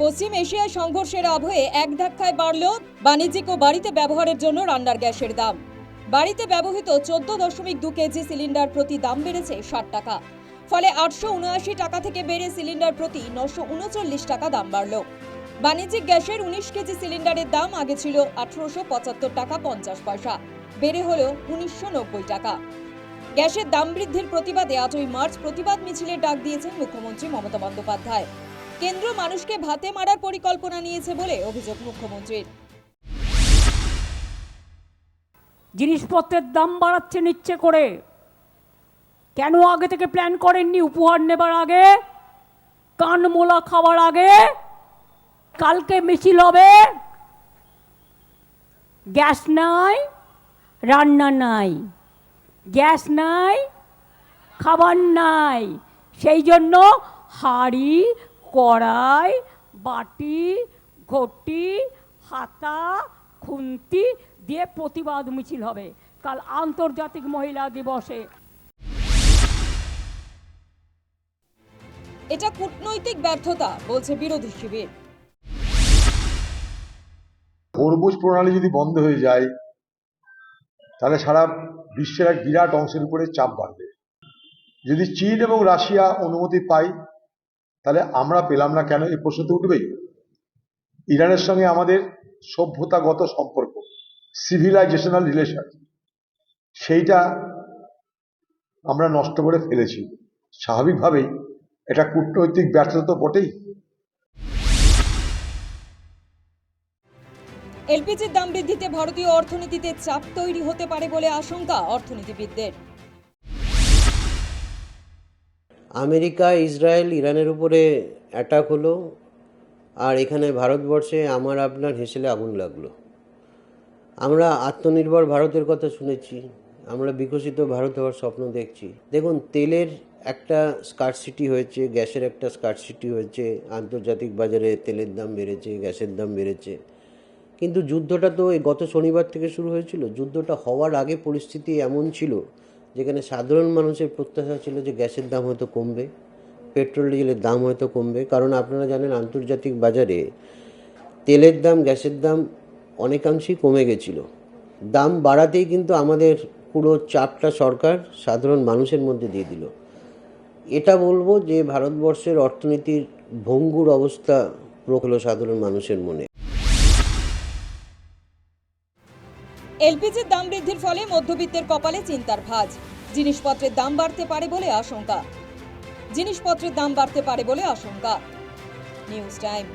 পশ্চিম এশিয়ায় সংঘর্ষের আবহে এক ধাক্কায় বাড়ল বাণিজ্যিক ও বাড়িতে ব্যবহারের জন্য রান্নার গ্যাসের দাম। বাড়িতে ব্যবহৃত 14.2 কেজি সিলিন্ডার প্রতি দাম বেড়েছে 60 টাকা। ফলে 879 টাকা থেকে বেড়ে সিলিন্ডার প্রতি 939 টাকা দাম বাড়ল। বাণিজ্যিক গ্যাসের 19 কেজি সিলিন্ডারের দাম আগে ছিল 1875 টাকা 50 পয়সা, বেড়ে হল 1990 টাকা। গ্যাসের দাম বৃদ্ধির প্রতিবাদে 8ই মার্চ প্রতিবাদ মিছিলের ডাক দিয়েছেন মুখ্যমন্ত্রী মমতা বন্দ্যোপাধ্যায়। কেন্দ্র মানুষকে ভাতে মারার পরিকল্পনা নিয়েছে বলে অভিযোগ মুখ্যমন্ত্রীর। জিনিসপত্রের দাম বাড়াচ্ছে নিচ্ছে করে, কেন আগে থেকে প্ল্যান করেননি? উপহার নেবার আগে, কানমোলা খাওয়ার আগে, কালকে মিছিল হবে, গ্যাস নাই, রান্না নাই, গ্যাস নাই, খাবার নাই, সেই জন্য হাঁড়ি, কড়াই, বাটি, ঘটি, হাতা, খুন্তি দিয়ে প্রতিবাদ মিছিল হবে কাল আন্তর্জাতিক মহিলা দিবসে। এটা কূটনৈতিক ব্যর্থতা বলছে বিরোধী শিবির। হরমুজ প্রণালী যদি বন্ধ হয়ে যায় তাহলে সারা বিশ্বের এক বিরাট অংশের উপরে চাপ বাড়বে। যদি চীন এবং রাশিয়া অনুমতি পায় তাহলে আমরা পেলাম না কেন, এই প্রশ্ন তো উঠবেই। ইরানের সঙ্গে আমাদের সভ্যতাগত সম্পর্ক, সিভিলাইজেশনাল রিলেশন, সেইটা আমরা নষ্ট করে ফেলেছি। স্বাভাবিকভাবেই এটা কূটনৈতিক ব্যর্থতা তো বটেই। এলপিজির দাম বৃদ্ধিতে ভারতীয় অর্থনীতিতে চাপ তৈরি হতে পারে বলে আশঙ্কা অর্থনীতিবিদদের। আমেরিকা, ইসরায়েল, ইরানের উপরে অ্যাটাক হলো, আর এখানে ভারতবর্ষে আমার আপনার হেসেলে আগুন লাগলো। আমরা আত্মনির্ভর ভারতের কথা শুনেছি, আমরা বিকশিত ভারত হওয়ার স্বপ্ন দেখছি। দেখুন, তেলের একটা স্কার্সিটি হয়েছে, গ্যাসের একটা স্কার্সিটি হয়েছে, আন্তর্জাতিক বাজারে তেলের দাম বেড়েছে, গ্যাসের দাম বেড়েছে। কিন্তু যুদ্ধটা তো এই গত শনিবার থেকে শুরু হয়েছিল। যুদ্ধটা হওয়ার আগে পরিস্থিতি এমন ছিল যেখানে সাধারণ মানুষের প্রত্যাশা ছিল যে গ্যাসের দাম হয়তো কমবে, পেট্রোল ডিজেলের দাম হয়তো কমবে। কারণ আপনারা জানেন আন্তর্জাতিক বাজারে তেলের দাম, গ্যাসের দাম অনেকাংশেই কমে গেছিল। দাম বাড়াতেই কিন্তু আমাদের পুরো চাপটা সরকার সাধারণ মানুষের মধ্যে দিয়ে দিল। এটা বলবো যে ভারতবর্ষের অর্থনীতির ভঙ্গুর অবস্থা প্রকল সাধারণ মানুষের মনে। এলপিজির দাম বৃদ্ধির ফলে মধ্যবিত্তের কপালে চিন্তার ভাঁজ। জিনিসপত্রের দাম বাড়তে পারে বলে আশঙ্কা। News time.